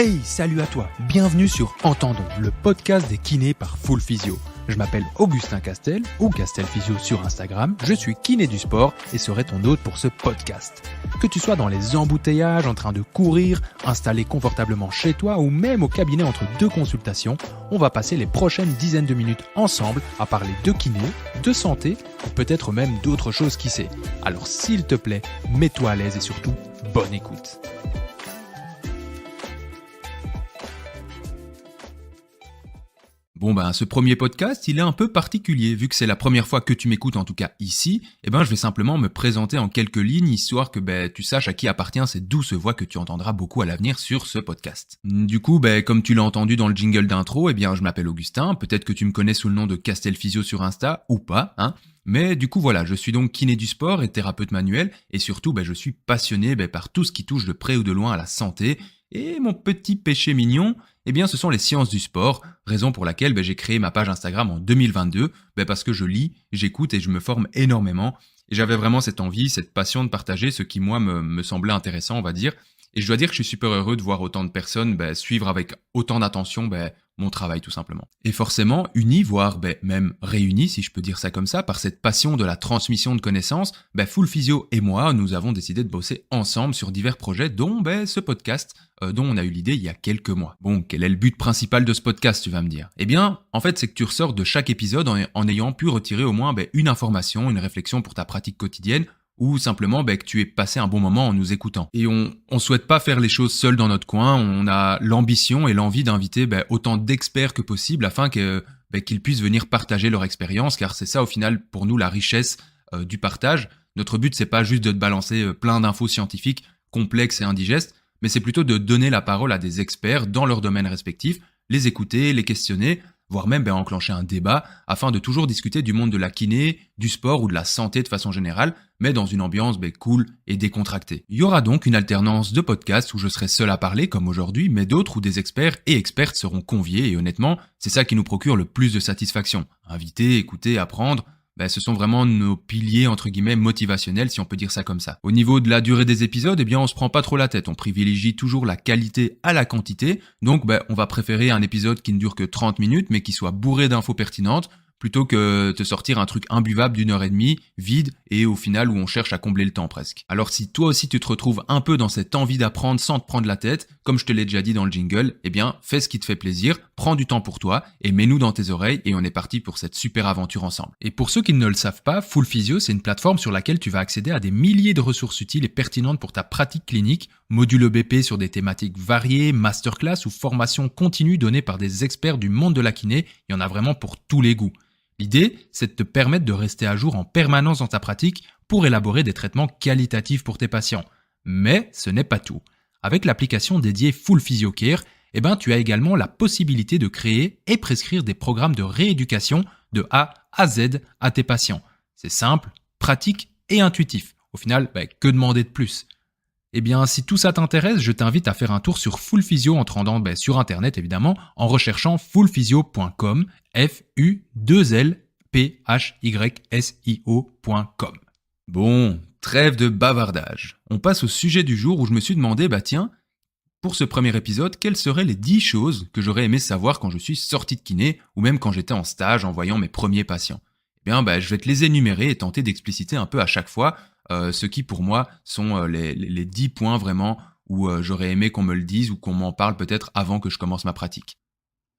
Hey, salut à toi, bienvenue sur Entendons, le podcast des kinés par Full Physio. Je m'appelle Augustin Castel, ou Castel Physio sur Instagram, je suis kiné du sport et serai ton hôte pour ce podcast. Que tu sois dans les embouteillages, en train de courir, installé confortablement chez toi ou même au cabinet entre deux consultations, on va passer les prochaines dizaines de minutes ensemble à parler de kiné, de santé ou peut-être même d'autres choses qui sait. Alors s'il te plaît, mets-toi à l'aise et surtout, bonne écoute. Ce premier podcast, il est un peu particulier, vu que c'est la première fois que tu m'écoutes, en tout cas ici, je vais simplement me présenter en quelques lignes, histoire que tu saches à qui appartient cette douce voix que tu entendras beaucoup à l'avenir sur ce podcast. Du coup, comme tu l'as entendu dans le jingle d'intro, je m'appelle Augustin, peut-être que tu me connais sous le nom de Castel Physio sur Insta, ou pas, mais du coup voilà, je suis donc kiné du sport et thérapeute manuel, et surtout je suis passionné par tout ce qui touche de près ou de loin à la santé, et mon petit péché mignon, ce sont les sciences du sport, raison pour laquelle j'ai créé ma page Instagram en 2022, parce que je lis, j'écoute et je me forme énormément. Et j'avais vraiment cette envie, cette passion de partager ce qui moi me semblait intéressant, on va dire. Et je dois dire que je suis super heureux de voir autant de personnes suivre avec autant d'attention mon travail tout simplement. Et forcément, unis, voire même réunis, si je peux dire ça comme ça, par cette passion de la transmission de connaissances, Full Physio et moi, nous avons décidé de bosser ensemble sur divers projets, dont ce podcast, dont on a eu l'idée il y a quelques mois. Bon, quel est le but principal de ce podcast, tu vas me dire ? En fait, c'est que tu ressors de chaque épisode en ayant pu retirer au moins une information, une réflexion pour ta pratique quotidienne, ou simplement que tu aies passé un bon moment en nous écoutant. Et on souhaite pas faire les choses seuls dans notre coin, on a l'ambition et l'envie d'inviter autant d'experts que possible afin que qu'ils puissent venir partager leur expérience, car c'est ça au final pour nous la richesse du partage. Notre but c'est pas juste de te balancer plein d'infos scientifiques complexes et indigestes, mais c'est plutôt de donner la parole à des experts dans leur domaine respectif, les écouter, les questionner, voire même enclencher un débat, afin de toujours discuter du monde de la kiné, du sport ou de la santé de façon générale, mais dans une ambiance cool et décontractée. Il y aura donc une alternance de podcasts où je serai seul à parler, comme aujourd'hui, mais d'autres où des experts et expertes seront conviés, et honnêtement, c'est ça qui nous procure le plus de satisfaction. Inviter, écouter, apprendre, ce sont vraiment nos piliers entre guillemets motivationnels, si on peut dire ça comme ça. Au niveau de la durée des épisodes, on se prend pas trop la tête, on privilégie toujours la qualité à la quantité, donc on va préférer un épisode qui ne dure que 30 minutes mais qui soit bourré d'infos pertinentes, plutôt que te sortir un truc imbuvable d'1h30, vide, et au final où on cherche à combler le temps presque. Alors si toi aussi tu te retrouves un peu dans cette envie d'apprendre sans te prendre la tête, comme je te l'ai déjà dit dans le jingle, fais ce qui te fait plaisir, prends du temps pour toi, et mets-nous dans tes oreilles, et on est parti pour cette super aventure ensemble. Et pour ceux qui ne le savent pas, Full Physio, c'est une plateforme sur laquelle tu vas accéder à des milliers de ressources utiles et pertinentes pour ta pratique clinique, modules EBP sur des thématiques variées, masterclass ou formations continues données par des experts du monde de la kiné, il y en a vraiment pour tous les goûts. L'idée, c'est de te permettre de rester à jour en permanence dans ta pratique pour élaborer des traitements qualitatifs pour tes patients. Mais ce n'est pas tout. Avec l'application dédiée Full Physio Care, tu as également la possibilité de créer et prescrire des programmes de rééducation de A à Z à tes patients. C'est simple, pratique et intuitif. Au final, que demander de plus ? Si tout ça t'intéresse, je t'invite à faire un tour sur Full Physio en te rendant sur internet évidemment, en recherchant fullphysio.com, FULLPHYSIO.com. Bon, trêve de bavardage. On passe au sujet du jour où je me suis demandé, pour ce premier épisode, quelles seraient les 10 choses que j'aurais aimé savoir quand je suis sorti de kiné, ou même quand j'étais en stage en voyant mes premiers patients. Je vais te les énumérer et tenter d'expliciter un peu à chaque fois ce qui pour moi sont les 10 points vraiment où j'aurais aimé qu'on me le dise ou qu'on m'en parle peut-être avant que je commence ma pratique.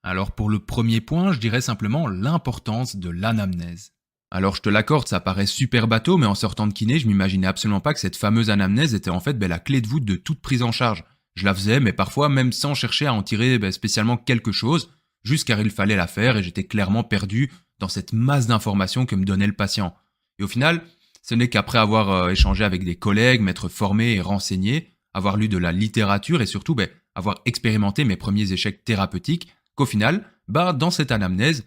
Alors pour le premier point, je dirais simplement l'importance de l'anamnèse. Alors je te l'accorde, ça paraît super bateau, mais en sortant de kiné, je m'imaginais absolument pas que cette fameuse anamnèse était en fait la clé de voûte de toute prise en charge. Je la faisais, mais parfois même sans chercher à en tirer spécialement quelque chose, juste car il fallait la faire et j'étais clairement perdu dans cette masse d'informations que me donnait le patient. Et au final, ce n'est qu'après avoir échangé avec des collègues, m'être formé et renseigné, avoir lu de la littérature et surtout avoir expérimenté mes premiers échecs thérapeutiques, qu'au final, dans cette anamnèse,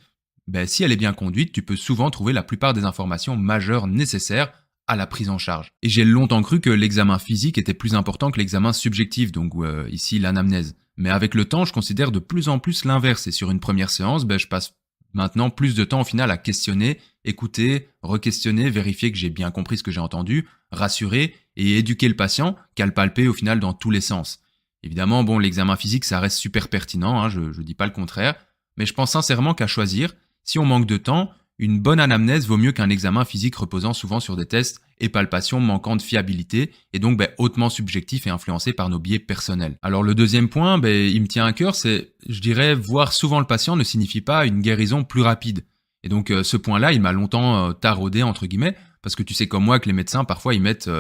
si elle est bien conduite, tu peux souvent trouver la plupart des informations majeures nécessaires à la prise en charge. Et j'ai longtemps cru que l'examen physique était plus important que l'examen subjectif, donc ici l'anamnèse. Mais avec le temps, je considère de plus en plus l'inverse et sur une première séance, je passe maintenant plus de temps au final à questionner, écouter, re-questionner, vérifier que j'ai bien compris ce que j'ai entendu, rassurer et éduquer le patient qu'à le palper au final dans tous les sens. Évidemment, bon, l'examen physique, ça reste super pertinent, hein, je dis pas le contraire, mais je pense sincèrement qu'à choisir, si on manque de temps, une bonne anamnèse vaut mieux qu'un examen physique reposant souvent sur des tests et palpations manquant de fiabilité et donc hautement subjectif et influencé par nos biais personnels. Alors le deuxième point, il me tient à cœur, c'est, je dirais, voir souvent le patient ne signifie pas une guérison plus rapide. Et donc ce point-là, il m'a longtemps taraudé, entre guillemets, parce que tu sais comme moi que les médecins, parfois, ils mettent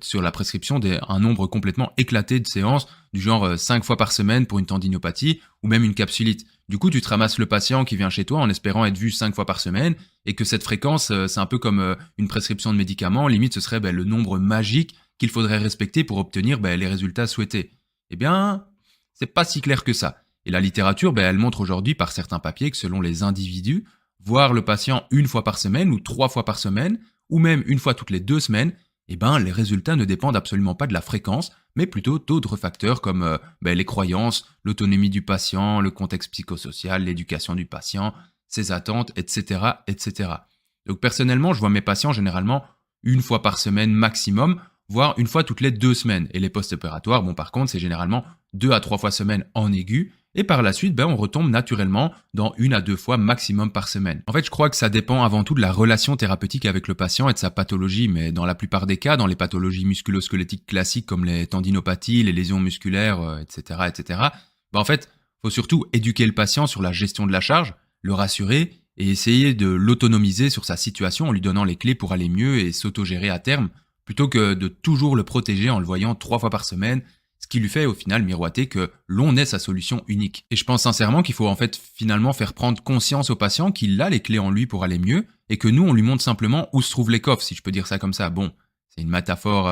sur la prescription un nombre complètement éclaté de séances, du genre 5 fois par semaine pour une tendinopathie, ou même une capsulite. Du coup, tu te ramasses le patient qui vient chez toi en espérant être vu 5 fois par semaine, et que cette fréquence, c'est un peu comme une prescription de médicaments, limite ce serait le nombre magique qu'il faudrait respecter pour obtenir les résultats souhaités. Eh bien, c'est pas si clair que ça. Et la littérature, elle montre aujourd'hui par certains papiers que selon les individus, voir le patient 1 fois par semaine ou 3 fois par semaine, ou même 1 fois toutes les 2 semaines, les résultats ne dépendent absolument pas de la fréquence, mais plutôt d'autres facteurs comme les croyances, l'autonomie du patient, le contexte psychosocial, l'éducation du patient, ses attentes, etc., etc. Donc personnellement, je vois mes patients généralement 1 fois par semaine maximum, voire 1 fois toutes les 2 semaines. Et les post-opératoires, par contre, c'est généralement 2 à 3 fois semaine en aigu, et par la suite, on retombe naturellement dans 1 à 2 fois maximum par semaine. En fait, je crois que ça dépend avant tout de la relation thérapeutique avec le patient et de sa pathologie, mais dans la plupart des cas, dans les pathologies musculo-squelettiques classiques comme les tendinopathies, les lésions musculaires, etc., etc., en fait, faut surtout éduquer le patient sur la gestion de la charge, le rassurer et essayer de l'autonomiser sur sa situation en lui donnant les clés pour aller mieux et s'autogérer à terme, plutôt que de toujours le protéger en le voyant 3 fois par semaine, ce qui lui fait au final miroiter que l'on est sa solution unique. Et je pense sincèrement qu'il faut en fait finalement faire prendre conscience au patient qu'il a les clés en lui pour aller mieux et que nous on lui montre simplement où se trouvent les coffres, si je peux dire ça comme ça. Bon, c'est une métaphore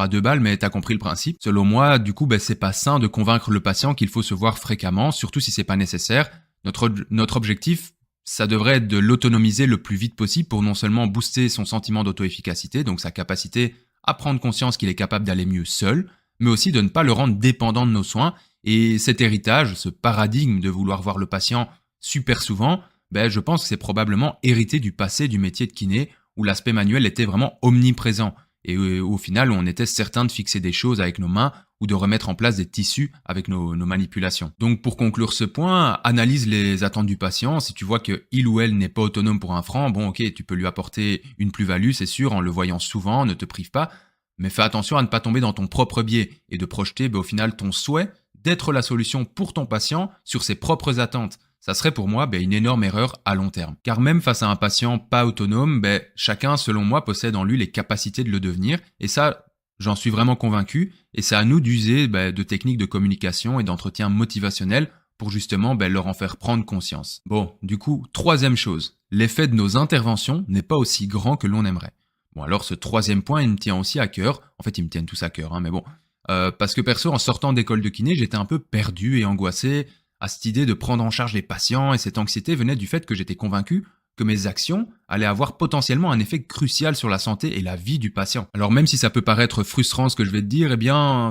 à 2 balles, mais t'as compris le principe. Selon moi, du coup, c'est pas sain de convaincre le patient qu'il faut se voir fréquemment, surtout si c'est pas nécessaire. Notre objectif, ça devrait être de l'autonomiser le plus vite possible pour non seulement booster son sentiment d'auto-efficacité, donc sa capacité à prendre conscience qu'il est capable d'aller mieux seul, mais aussi de ne pas le rendre dépendant de nos soins. Et cet héritage, ce paradigme de vouloir voir le patient super souvent, je pense que c'est probablement hérité du passé du métier de kiné, où l'aspect manuel était vraiment omniprésent, et au final, on était certain de fixer des choses avec nos mains ou de remettre en place des tissus avec nos manipulations. Donc pour conclure ce point, analyse les attentes du patient. Si tu vois que il ou elle n'est pas autonome pour un franc, tu peux lui apporter une plus-value, c'est sûr, en le voyant souvent, ne te prive pas, mais fais attention à ne pas tomber dans ton propre biais et de projeter au final ton souhait d'être la solution pour ton patient sur ses propres attentes. Ça serait pour moi une énorme erreur à long terme. Car même face à un patient pas autonome, chacun, selon moi, possède en lui les capacités de le devenir. Et ça, j'en suis vraiment convaincu. Et c'est à nous d'user de techniques de communication et d'entretien motivationnel pour justement leur en faire prendre conscience. Bon, du coup, troisième chose, l'effet de nos interventions n'est pas aussi grand que l'on aimerait. Bon, alors ce troisième point, il me tient aussi à cœur. En fait, ils me tiennent tous à cœur, mais bon. Parce que perso, en sortant d'école de kiné, j'étais un peu perdu et angoissé à cette idée de prendre en charge les patients, et cette anxiété venait du fait que j'étais convaincu que mes actions allaient avoir potentiellement un effet crucial sur la santé et la vie du patient. Alors même si ça peut paraître frustrant ce que je vais te dire,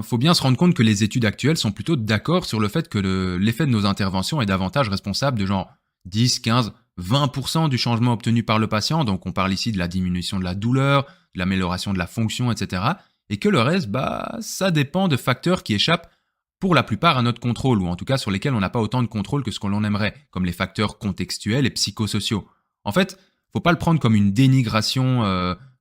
faut bien se rendre compte que les études actuelles sont plutôt d'accord sur le fait que l'effet de nos interventions est davantage responsable de genre 10, 15, 20% du changement obtenu par le patient, donc on parle ici de la diminution de la douleur, de l'amélioration de la fonction, etc. Et que le reste, ça dépend de facteurs qui échappent pour la plupart à notre contrôle, ou en tout cas sur lesquels on n'a pas autant de contrôle que ce que l'on aimerait, comme les facteurs contextuels et psychosociaux. En fait, faut pas le prendre comme une dénigration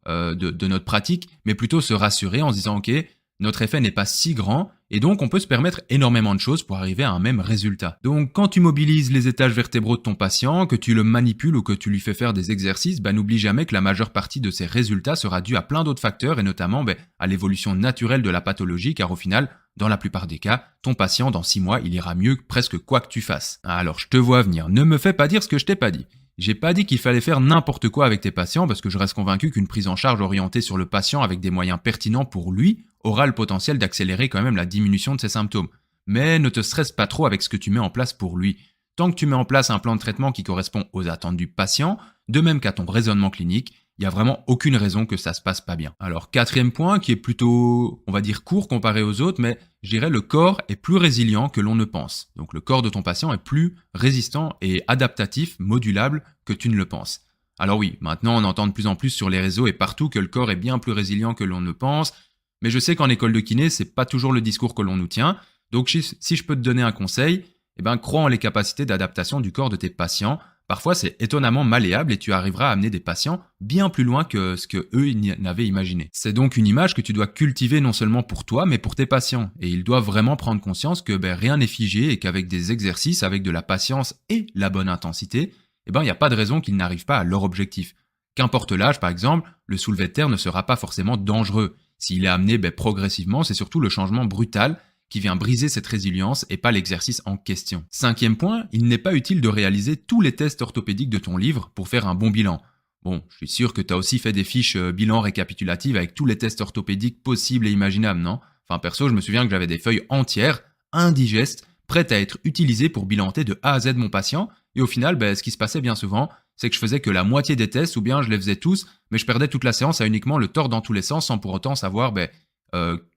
de notre pratique, mais plutôt se rassurer en se disant « Ok, notre effet n'est pas si grand, et donc on peut se permettre énormément de choses pour arriver à un même résultat. » Donc quand tu mobilises les étages vertébraux de ton patient, que tu le manipules ou que tu lui fais faire des exercices, n'oublie jamais que la majeure partie de ces résultats sera due à plein d'autres facteurs, et notamment à l'évolution naturelle de la pathologie, car au final, dans la plupart des cas, ton patient, dans 6 mois, il ira mieux presque quoi que tu fasses. Alors je te vois venir, ne me fais pas dire ce que je t'ai pas dit. J'ai pas dit qu'il fallait faire n'importe quoi avec tes patients, parce que je reste convaincu qu'une prise en charge orientée sur le patient avec des moyens pertinents pour lui aura le potentiel d'accélérer quand même la diminution de ses symptômes. Mais ne te stresse pas trop avec ce que tu mets en place pour lui. Tant que tu mets en place un plan de traitement qui correspond aux attentes du patient, de même qu'à ton raisonnement clinique, il n'y a vraiment aucune raison que ça se passe pas bien. Alors, quatrième point, qui est plutôt, on va dire, court comparé aux autres, mais je dirais le corps est plus résilient que l'on ne pense. Donc le corps de ton patient est plus résistant et adaptatif, modulable que tu ne le penses. Alors oui, maintenant on entend de plus en plus sur les réseaux et partout que le corps est bien plus résilient que l'on ne pense, mais je sais qu'en école de kiné, c'est pas toujours le discours que l'on nous tient. Donc si je peux te donner un conseil, crois en les capacités d'adaptation du corps de tes patients. Parfois, c'est étonnamment malléable et tu arriveras à amener des patients bien plus loin que ce que eux n'avaient imaginé. C'est donc une image que tu dois cultiver non seulement pour toi, mais pour tes patients. Et ils doivent vraiment prendre conscience que rien n'est figé et qu'avec des exercices, avec de la patience et la bonne intensité, il n'y a pas de raison qu'ils n'arrivent pas à leur objectif. Qu'importe l'âge, par exemple, le soulevé de terre ne sera pas forcément dangereux. S'il est amené progressivement, c'est surtout le changement brutal qui vient briser cette résilience et pas l'exercice en question. 5e point, il n'est pas utile de réaliser tous les tests orthopédiques de ton livre pour faire un bon bilan. Bon, je suis sûr que tu as aussi fait des fiches bilan récapitulatives avec tous les tests orthopédiques possibles et imaginables, non ? Enfin perso, je me souviens que j'avais des feuilles entières, indigestes, prêtes à être utilisées pour bilanter de A à Z mon patient, et au final, ce qui se passait bien souvent, c'est que je faisais que la moitié des tests, ou bien je les faisais tous, mais je perdais toute la séance à uniquement le tordre dans tous les sens sans pour autant savoir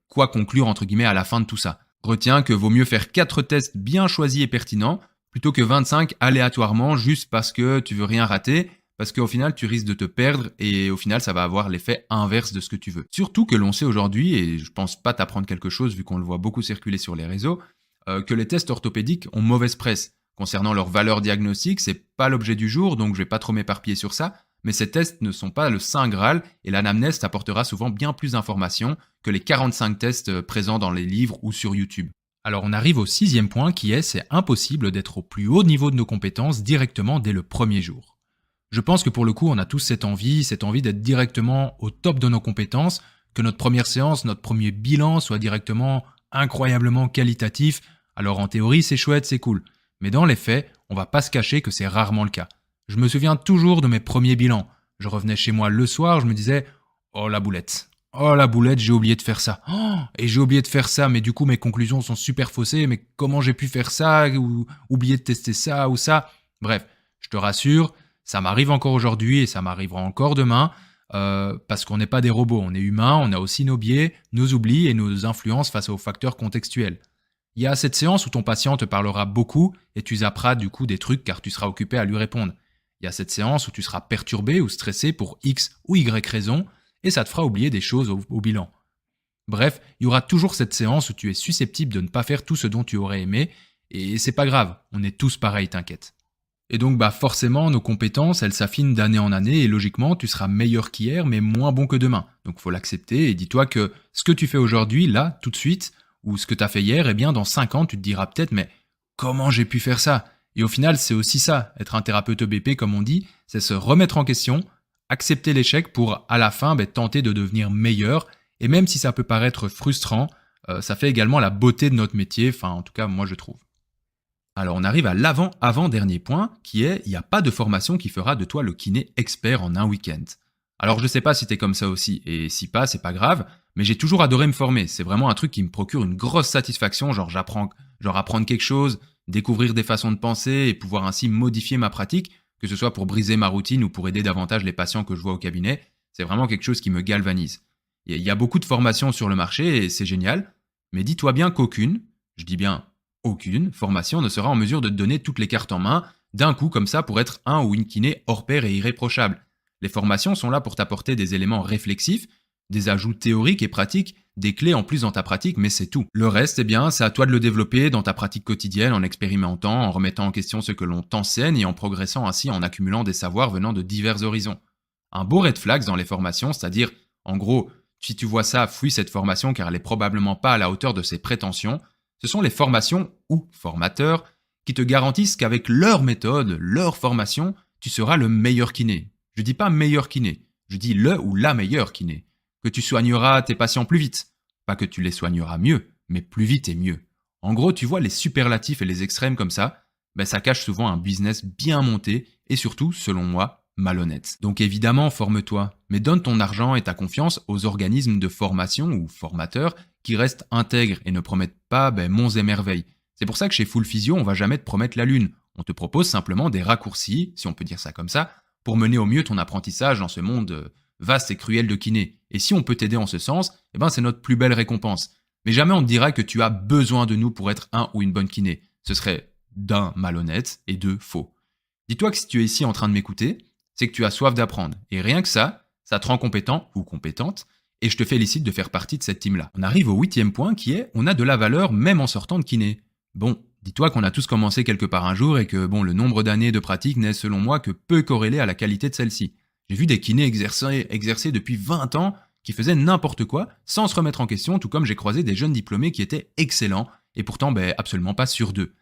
quoi conclure entre guillemets à la fin de tout ça. Retiens que vaut mieux faire 4 tests bien choisis et pertinents plutôt que 25 aléatoirement juste parce que tu veux rien rater, parce qu'au final tu risques de te perdre et au final ça va avoir l'effet inverse de ce que tu veux. Surtout que l'on sait aujourd'hui, et je pense pas t'apprendre quelque chose vu qu'on le voit beaucoup circuler sur les réseaux, que les tests orthopédiques ont mauvaise presse. Concernant leur valeur diagnostique, c'est pas l'objet du jour, donc je vais pas trop m'éparpiller sur ça, mais ces tests ne sont pas le saint graal et l'anamnèse t'apportera souvent bien plus d'informations que les 45 tests présents dans les livres ou sur YouTube. Alors on arrive au 6e point qui est c'est impossible d'être au plus haut niveau de nos compétences directement dès le premier jour. Je pense que pour le coup on a tous cette envie d'être directement au top de nos compétences, que notre première séance, notre premier bilan soit directement incroyablement qualitatif. Alors en théorie c'est chouette, c'est cool. Mais dans les faits, on va pas se cacher que c'est rarement le cas. Je me souviens toujours de mes premiers bilans. Je revenais chez moi le soir, je me disais « Oh la boulette, j'ai oublié de faire ça. Oh, et j'ai oublié de faire ça, mais du coup mes conclusions sont super faussées, mais comment j'ai pu faire ça ou oublier de tester ça ou ça ?» Bref, je te rassure, ça m'arrive encore aujourd'hui et ça m'arrivera encore demain, parce qu'on n'est pas des robots, on est humains, on a aussi nos biais, nos oublis et nos influences face aux facteurs contextuels. Il y a cette séance où ton patient te parlera beaucoup et tu zapperas du coup des trucs car tu seras occupé à lui répondre. Il y a cette séance où tu seras perturbé ou stressé pour X ou Y raison et ça te fera oublier des choses au bilan. Bref, il y aura toujours cette séance où tu es susceptible de ne pas faire tout ce dont tu aurais aimé et c'est pas grave, on est tous pareils, t'inquiète. Et donc forcément nos compétences elles s'affinent d'année en année et logiquement tu seras meilleur qu'hier mais moins bon que demain. Donc faut l'accepter et dis-toi que ce que tu fais aujourd'hui, là, tout de suite, ou ce que tu as fait hier, dans 5 ans, tu te diras peut-être « mais comment j'ai pu faire ça ?» Et au final, c'est aussi ça, être un thérapeute EBP comme on dit, c'est se remettre en question, accepter l'échec pour à la fin tenter de devenir meilleur. Et même si ça peut paraître frustrant, ça fait également la beauté de notre métier, enfin en tout cas moi je trouve. Alors on arrive à l'avant-dernier point qui est il n'y a pas de formation qui fera de toi le kiné expert en un week-end. Alors je sais pas si t'es comme ça aussi, et si pas, c'est pas grave, mais j'ai toujours adoré me former. C'est vraiment un truc qui me procure une grosse satisfaction, apprendre quelque chose, découvrir des façons de penser et pouvoir ainsi modifier ma pratique, que ce soit pour briser ma routine ou pour aider davantage les patients que je vois au cabinet. C'est vraiment quelque chose qui me galvanise. Il y a beaucoup de formations sur le marché et c'est génial, mais dis-toi bien qu'aucune, je dis bien aucune, formation ne sera en mesure de te donner toutes les cartes en main d'un coup comme ça pour être un ou une kiné hors pair et irréprochable. Les formations sont là pour t'apporter des éléments réflexifs, des ajouts théoriques et pratiques, des clés en plus dans ta pratique, mais c'est tout. Le reste, c'est à toi de le développer dans ta pratique quotidienne, en expérimentant, en remettant en question ce que l'on t'enseigne et en progressant ainsi en accumulant des savoirs venant de divers horizons. Un beau red flag dans les formations, c'est-à-dire, en gros, si tu vois ça, fuis cette formation car elle est probablement pas à la hauteur de ses prétentions, ce sont les formations ou formateurs qui te garantissent qu'avec leur méthode, leur formation, tu seras le meilleur kiné. Je dis pas meilleur kiné, je dis le ou la meilleure kiné. Que tu soigneras tes patients plus vite. Pas que tu les soigneras mieux, mais plus vite et mieux. En gros, tu vois les superlatifs et les extrêmes comme ça, ça cache souvent un business bien monté et surtout, selon moi, malhonnête. Donc évidemment, forme-toi, mais donne ton argent et ta confiance aux organismes de formation ou formateurs qui restent intègres et ne promettent pas monts et merveilles. C'est pour ça que chez Full Physio, on va jamais te promettre la lune. On te propose simplement des raccourcis, si on peut dire ça comme ça, pour mener au mieux ton apprentissage dans ce monde vaste et cruel de kiné. Et si on peut t'aider en ce sens, c'est notre plus belle récompense. Mais jamais on te dira que tu as besoin de nous pour être un ou une bonne kiné. Ce serait d'un malhonnête et deux faux. Dis-toi que si tu es ici en train de m'écouter, c'est que tu as soif d'apprendre. Et rien que ça te rend compétent ou compétente. Et je te félicite de faire partie de cette team-là. On arrive au 8e point qui est, on a de la valeur même en sortant de kiné. Bon, dis-toi qu'on a tous commencé quelque part un jour et que le nombre d'années de pratique n'est selon moi que peu corrélé à la qualité de celle-ci. J'ai vu des kinés exercer depuis 20 ans qui faisaient n'importe quoi sans se remettre en question, tout comme j'ai croisé des jeunes diplômés qui étaient excellents et pourtant absolument pas sûrs d'eux.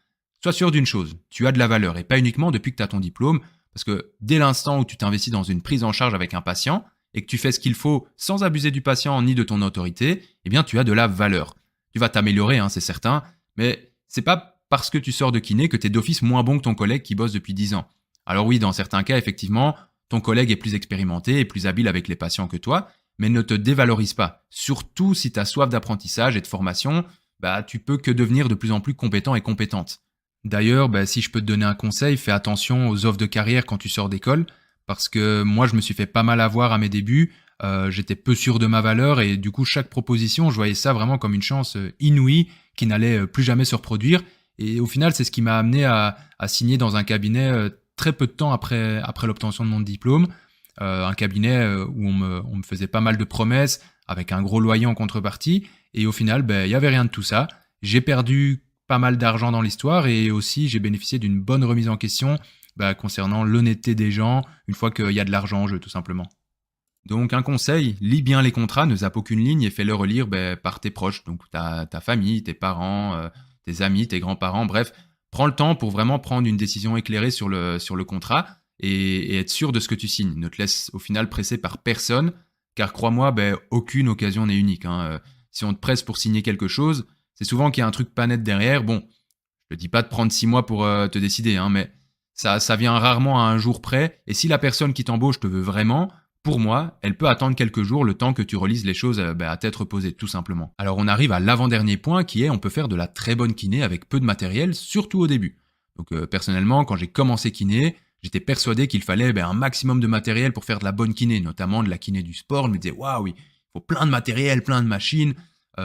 Sois sûr d'une chose, tu as de la valeur et pas uniquement depuis que tu as ton diplôme, parce que dès l'instant où tu t'investis dans une prise en charge avec un patient et que tu fais ce qu'il faut sans abuser du patient ni de ton autorité, eh bien tu as de la valeur. Tu vas t'améliorer, c'est certain, mais c'est pas parce que tu sors de kiné que tu es d'office moins bon que ton collègue qui bosse depuis 10 ans. Alors oui, dans certains cas, effectivement, ton collègue est plus expérimenté et plus habile avec les patients que toi, mais ne te dévalorise pas. Surtout si tu as soif d'apprentissage et de formation, tu peux que devenir de plus en plus compétent et compétente. D'ailleurs, si je peux te donner un conseil, fais attention aux offres de carrière quand tu sors d'école, parce que moi je me suis fait pas mal avoir à mes débuts, j'étais peu sûr de ma valeur et du coup chaque proposition, je voyais ça vraiment comme une chance inouïe qui n'allait plus jamais se reproduire. Et au final, c'est ce qui m'a amené à signer dans un cabinet très peu de temps après l'obtention de mon diplôme, un cabinet où on me faisait pas mal de promesses avec un gros loyer en contrepartie. Et au final, il y avait rien de tout ça. J'ai perdu pas mal d'argent dans l'histoire et aussi j'ai bénéficié d'une bonne remise en question concernant l'honnêteté des gens une fois qu'il y a de l'argent en jeu, tout simplement. Donc un conseil, lis bien les contrats, ne zappe aucune ligne et fais-le relire par tes proches, donc ta famille, tes parents, tes amis, tes grands-parents, bref, prends le temps pour vraiment prendre une décision éclairée sur le contrat et être sûr de ce que tu signes. Ne te laisse au final presser par personne, car crois-moi, aucune occasion n'est unique. Si on te presse pour signer quelque chose, c'est souvent qu'il y a un truc pas net derrière. Bon, je te dis pas de prendre 6 mois pour te décider, mais ça vient rarement à un jour près. Et si la personne qui t'embauche te veut vraiment, pour moi, elle peut attendre quelques jours le temps que tu relises les choses à tête reposée, tout simplement. Alors on arrive à l'avant-dernier point qui est on peut faire de la très bonne kiné avec peu de matériel, surtout au début. Donc personnellement, quand j'ai commencé kiné, j'étais persuadé qu'il fallait un maximum de matériel pour faire de la bonne kiné, notamment de la kiné du sport. Je me disais, waouh, il faut plein de matériel, plein de machines,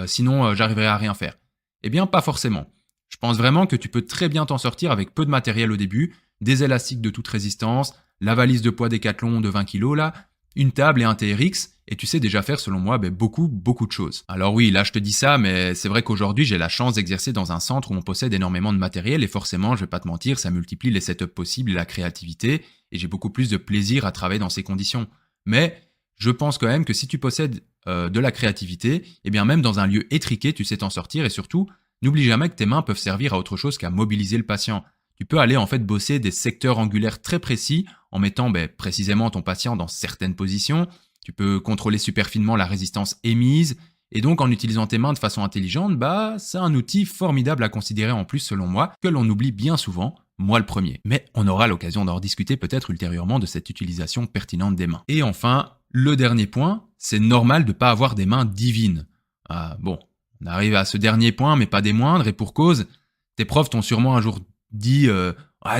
sinon j'arriverai à rien faire. Eh bien, pas forcément. Je pense vraiment que tu peux très bien t'en sortir avec peu de matériel au début, des élastiques de toute résistance, la valise de poids Décathlon de 20 kg là, une table et un TRX, et tu sais déjà faire selon moi beaucoup de choses. Alors oui, là je te dis ça, mais c'est vrai qu'aujourd'hui j'ai la chance d'exercer dans un centre où on possède énormément de matériel et forcément, je vais pas te mentir, ça multiplie les setups possibles et la créativité, et j'ai beaucoup plus de plaisir à travailler dans ces conditions. Mais je pense quand même que si tu possèdes de la créativité, eh bien même dans un lieu étriqué, tu sais t'en sortir et surtout, n'oublie jamais que tes mains peuvent servir à autre chose qu'à mobiliser le patient. Tu peux aller en fait bosser des secteurs angulaires très précis en mettant précisément ton patient dans certaines positions. Tu peux contrôler super finement la résistance émise et donc en utilisant tes mains de façon intelligente, c'est un outil formidable à considérer en plus selon moi que l'on oublie bien souvent, moi le premier. Mais on aura l'occasion d'en rediscuter peut-être ultérieurement de cette utilisation pertinente des mains. Et enfin, le dernier point, c'est normal de pas avoir des mains divines. On arrive à ce dernier point mais pas des moindres et pour cause, tes profs t'ont sûrement un jour dit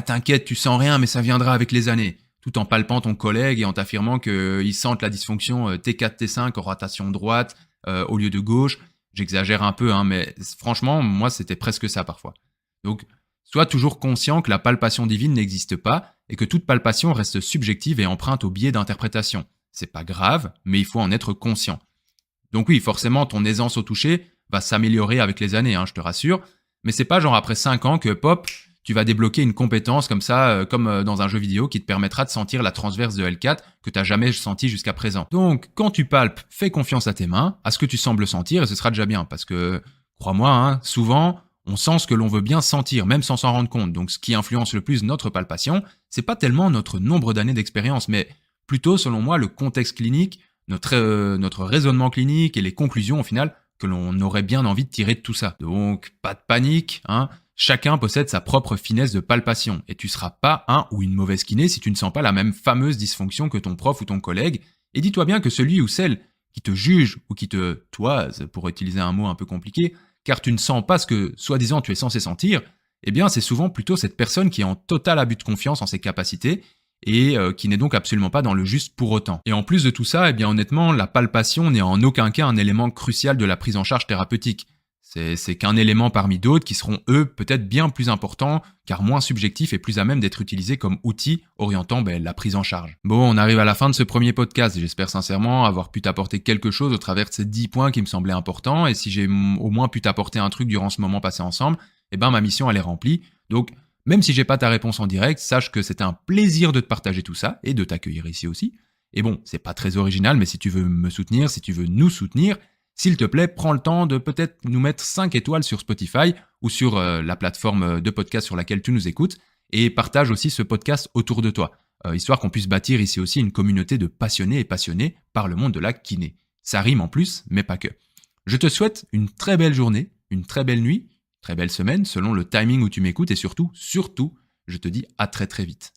t'inquiète, tu sens rien, mais ça viendra avec les années, tout en palpant ton collègue et en t'affirmant qu'ils sentent la dysfonction T4, T5 en rotation droite au lieu de gauche. J'exagère un peu, mais franchement, moi, c'était presque ça parfois. Donc, sois toujours conscient que la palpation divine n'existe pas et que toute palpation reste subjective et empreinte au biais d'interprétation. C'est pas grave, mais il faut en être conscient. Donc oui, forcément, ton aisance au toucher va s'améliorer avec les années, je te rassure, mais c'est pas genre après 5 ans que pop, tu vas débloquer une compétence comme ça, comme dans un jeu vidéo qui te permettra de sentir la transverse de L4 que tu n'as jamais senti jusqu'à présent. Donc, quand tu palpes, fais confiance à tes mains, à ce que tu sembles sentir et ce sera déjà bien parce que, crois-moi, souvent, on sent ce que l'on veut bien sentir, même sans s'en rendre compte. Donc, ce qui influence le plus notre palpation, c'est pas tellement notre nombre d'années d'expérience, mais plutôt, selon moi, le contexte clinique, notre raisonnement clinique et les conclusions, au final, que l'on aurait bien envie de tirer de tout ça. Donc, pas de panique, Chacun possède sa propre finesse de palpation et tu seras pas un ou une mauvaise kiné si tu ne sens pas la même fameuse dysfonction que ton prof ou ton collègue. Et dis-toi bien que celui ou celle qui te juge ou qui te toise, pour utiliser un mot un peu compliqué, car tu ne sens pas ce que, soi-disant, tu es censé sentir, eh bien c'est souvent plutôt cette personne qui est en total abus de confiance en ses capacités et qui n'est donc absolument pas dans le juste pour autant. Et en plus de tout ça, honnêtement, la palpation n'est en aucun cas un élément crucial de la prise en charge thérapeutique. C'est qu'un élément parmi d'autres qui seront, eux, peut-être bien plus importants, car moins subjectifs et plus à même d'être utilisés comme outils orientant la prise en charge. Bon, on arrive à la fin de ce premier podcast et j'espère sincèrement avoir pu t'apporter quelque chose au travers de ces 10 points qui me semblaient importants. Et si j'ai au moins pu t'apporter un truc durant ce moment passé ensemble, ma mission elle est remplie. Donc, même si j'ai pas ta réponse en direct, sache que c'était un plaisir de te partager tout ça et de t'accueillir ici aussi. Et bon, c'est pas très original, mais si tu veux me soutenir, si tu veux nous soutenir, s'il te plaît, prends le temps de peut-être nous mettre 5 étoiles sur Spotify ou sur la plateforme de podcast sur laquelle tu nous écoutes et partage aussi ce podcast autour de toi, histoire qu'on puisse bâtir ici aussi une communauté de passionnés et passionnés par le monde de la kiné. Ça rime en plus, mais pas que. Je te souhaite une très belle journée, une très belle nuit, très belle semaine selon le timing où tu m'écoutes et surtout, je te dis à très très vite.